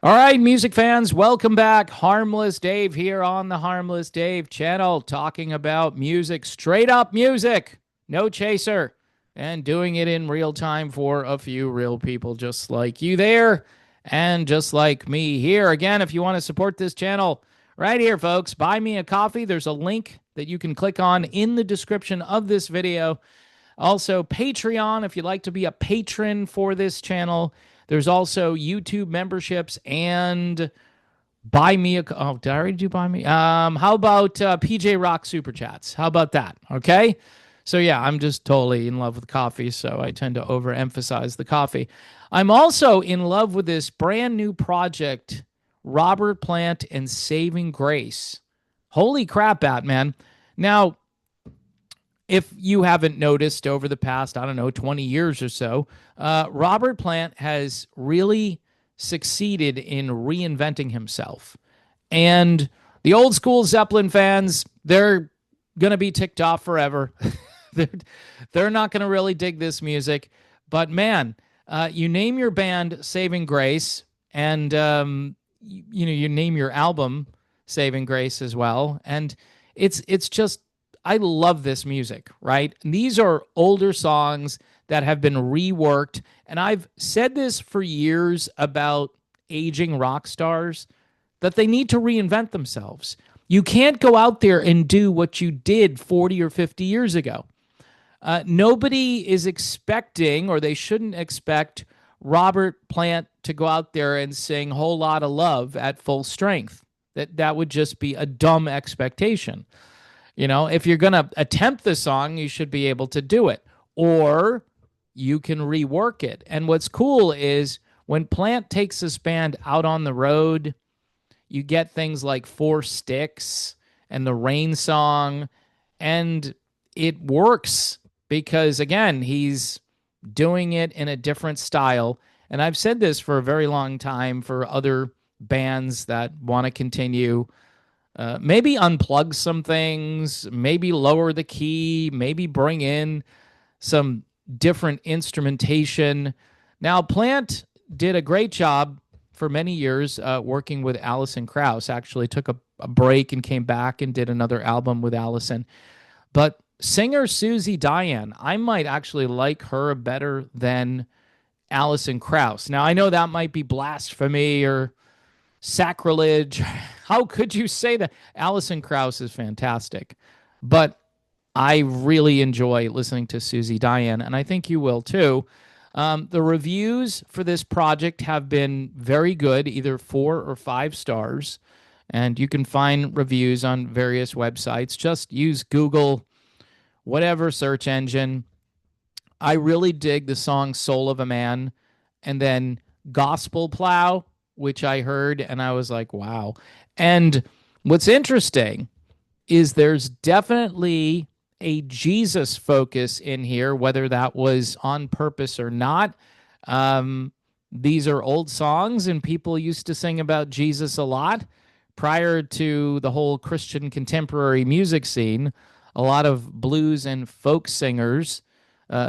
All right, music fans, welcome back. Harmless Dave here on the Harmless Dave channel, talking about music, straight up music, no chaser, and doing it in real time for a few real people just like you there and just like me here. Again, if you want to support this channel, right here, folks, buy me a coffee. There's a link that you can click on in the description of this video. Also, Patreon, if you'd like to be a patron for this channel. There's also YouTube memberships and buy me a. Oh, did I already do buy me? How about PJ Rock Super Chats? How about that? Okay. So, yeah, I'm just totally in love with coffee, so I tend to overemphasize the coffee. I'm also in love with this brand new project, Robert Plant and Saving Grace. Holy crap, Batman. Now, if you haven't noticed over the past, I don't know, 20 years or so, Robert Plant has really succeeded in reinventing himself. And the old school Zeppelin fans, they're going to be ticked off forever. they're, they're not going to really dig this music. But man, you name your band Saving Grace, and you name your album Saving Grace as well. And it's just I love this music, right? And these are older songs that have been reworked. And I've said this for years about aging rock stars that they need to reinvent themselves. You can't go out there and do what you did 40 or 50 years ago. Nobody is expecting, or they shouldn't expect, Robert Plant to go out there and sing Whole Lotta Love at full strength. That would just be a dumb expectation. You know, if you're going to attempt the song, you should be able to do it. Or you can rework it. And what's cool is when Plant takes this band out on the road, you get things like Four Sticks and the Rain Song, and it works because, again, he's doing it in a different style. And I've said this for a very long time for other bands that want to continue. Maybe unplug some things, maybe lower the key, maybe bring in some different instrumentation. Now, Plant did a great job for many years working with Alison Krauss. Actually took a break and came back and did another album with Alison. But singer Susie Diane, I might actually like her better than Alison Krauss. Now, I know that might be blasphemy or sacrilege. How could you say that? Alison Krauss is fantastic, but I really enjoy listening to Susie Diane, and I think you will too. The reviews for this project have been very good, either 4 or 5 stars, and you can find reviews on various websites. Just use Google, whatever search engine. I really dig the song Soul of a Man, and then Gospel Plow, which I heard, and I was like, wow. And what's interesting is there's definitely a Jesus focus in here, whether that was on purpose or not. These are old songs, and people used to sing about Jesus a lot prior to the whole Christian contemporary music scene. A lot of blues and folk singers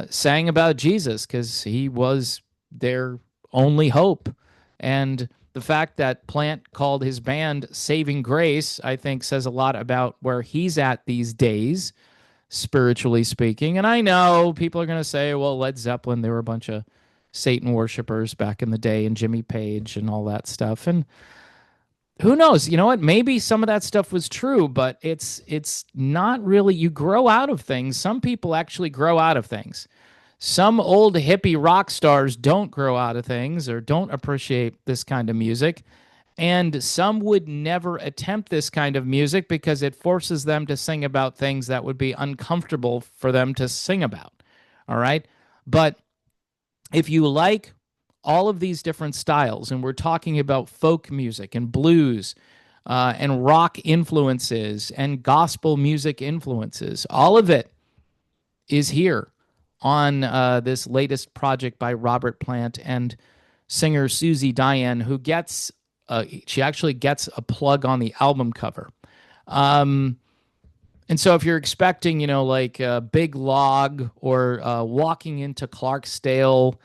sang about Jesus because he was their only hope. And the fact that Plant called his band Saving Grace, I think, says a lot about where he's at these days, spiritually speaking. And I know people are going to say, well, Led Zeppelin, they were a bunch of Satan worshipers back in the day, and Jimmy Page and all that stuff. And who knows? You know what? Maybe some of that stuff was true, but it's not really. You grow out of things. Some people actually grow out of things. Some old hippie rock stars don't grow out of things or don't appreciate this kind of music. And some would never attempt this kind of music because it forces them to sing about things that would be uncomfortable for them to sing about. All right. But if you like all of these different styles, and we're talking about folk music and blues and rock influences and gospel music influences, all of it is here on this latest project by Robert Plant and singer Susie Diane, who gets she actually gets a plug on the album cover. And so if you're expecting, like Big Log or Walking into Clarksdale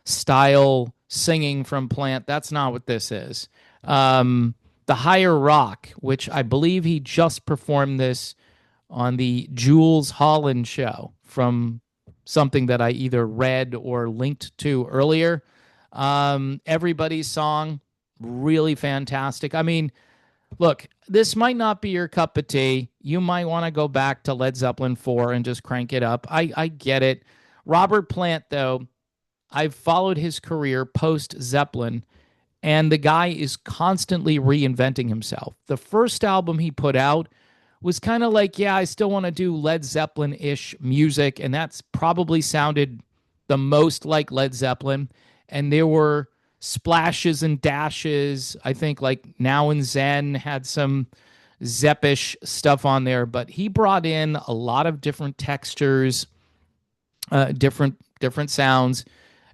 style singing from Plant. That's not what this is. The Higher Rock, which I believe he just performed this on the Jules Holland show from something that I either read or linked to earlier. Everybody's Song, really fantastic. I mean, look, this might not be your cup of tea. You might want to go back to Led Zeppelin 4 and just crank it up. I get it. Robert Plant, though, I've followed his career post Zeppelin, and the guy is constantly reinventing himself. The first album he put out was kind of like, yeah, I still want to do Led Zeppelin-ish music, and that's probably sounded the most like Led Zeppelin. And there were splashes and dashes. I think like Now and Zen had some Zeppish stuff on there, but he brought in a lot of different textures, different sounds,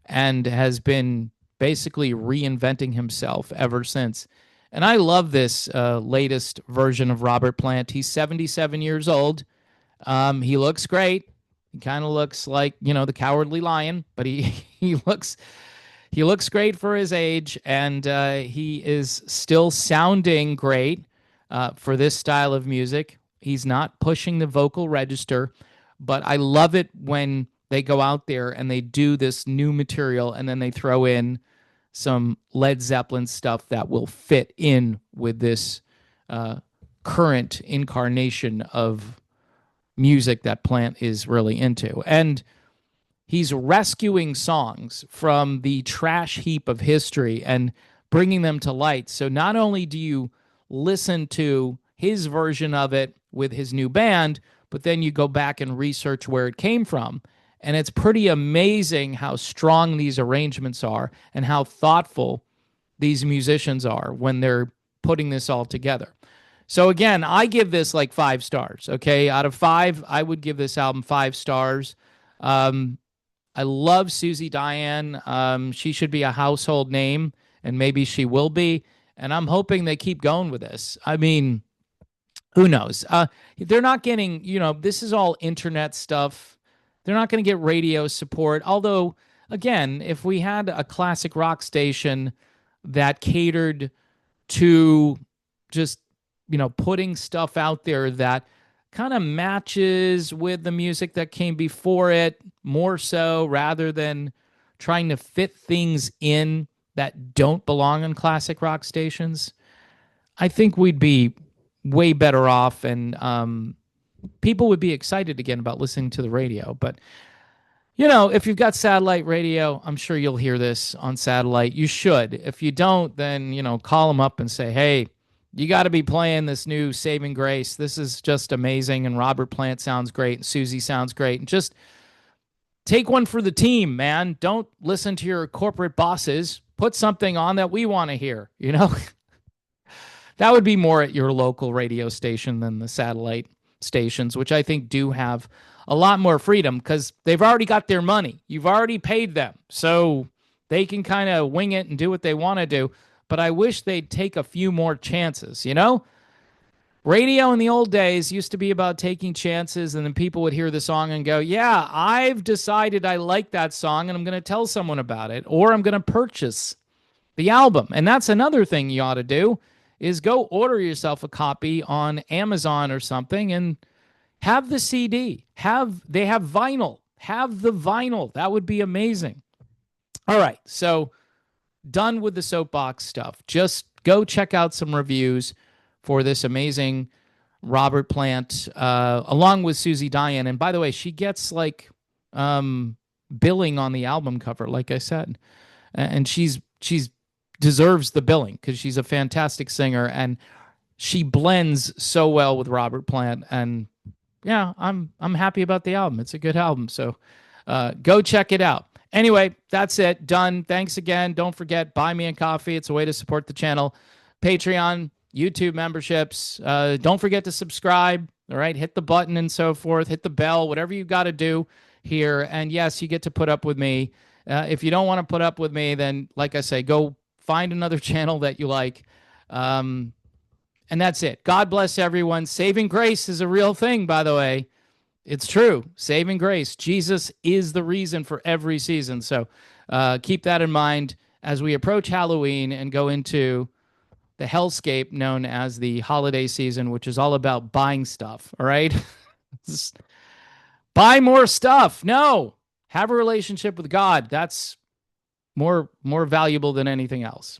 and has been basically reinventing himself ever since. And I love this latest version of Robert Plant. He's 77 years old. He looks great. He kind of looks like, the Cowardly Lion, but he looks great for his age, and he is still sounding great for this style of music. He's not pushing the vocal register, but I love it when they go out there and they do this new material and then they throw in some Led Zeppelin stuff that will fit in with this current incarnation of music that Plant is really into. And he's rescuing songs from the trash heap of history and bringing them to light. So not only do you listen to his version of it with his new band, but then you go back and research where it came from. And it's pretty amazing how strong these arrangements are and how thoughtful these musicians are when they're putting this all together. So again, I give this like 5 stars, okay? Out of 5, I would give this album 5 stars. I love Susie Diane. She should be a household name, and maybe she will be. And I'm hoping they keep going with this. I mean, who knows? They're not getting, this is all internet stuff. They're not going to get radio support. Although, again, if we had a classic rock station that catered to just, putting stuff out there that kind of matches with the music that came before it more so, rather than trying to fit things in that don't belong on classic rock stations, I think we'd be way better off, and people would be excited again about listening to the radio. But, if you've got satellite radio, I'm sure you'll hear this on satellite. You should. If you don't, then, call them up and say, hey, you got to be playing this new Saving Grace. This is just amazing, and Robert Plant sounds great, and Susie sounds great. And just take one for the team, man. Don't listen to your corporate bosses. Put something on that we want to hear, That would be more at your local radio station than the satellite stations, which I think do have a lot more freedom because they've already got their money. You've already paid them, so they can kind of wing it and do what they want to do. But I wish they'd take a few more chances, Radio in the old days used to be about taking chances, and then people would hear the song and go, yeah, I've decided I like that song, and I'm going to tell someone about it, or I'm going to purchase the album. And that's another thing you ought to do, is go order yourself a copy on Amazon or something and have the CD. They have vinyl. Have the vinyl. That would be amazing. All right, so done with the soapbox stuff. Just go check out some reviews for this amazing Robert Plant, along with Susie Diane. And by the way, she gets like billing on the album cover, like I said. And she's deserves the billing because she's a fantastic singer, and she blends so well with Robert Plant. And yeah, I'm happy about the album. It's a good album. So go check it out. Anyway, that's it. Done. Thanks again. Don't forget, buy me a coffee. It's a way to support the channel. Patreon, YouTube memberships. Don't forget to subscribe. All right. Hit the button and so forth. Hit the bell, whatever you got to do here. And yes, you get to put up with me. If you don't want to put up with me, then like I say, go find another channel that you like. And that's it. God bless everyone. Saving grace is a real thing, by the way. It's true. Saving grace. Jesus is the reason for every season. So keep that in mind. as we approach Halloween and go into the hellscape known as the holiday season, which is all about buying stuff. All right. Buy more stuff. No, have a relationship with God. That's more valuable than anything else.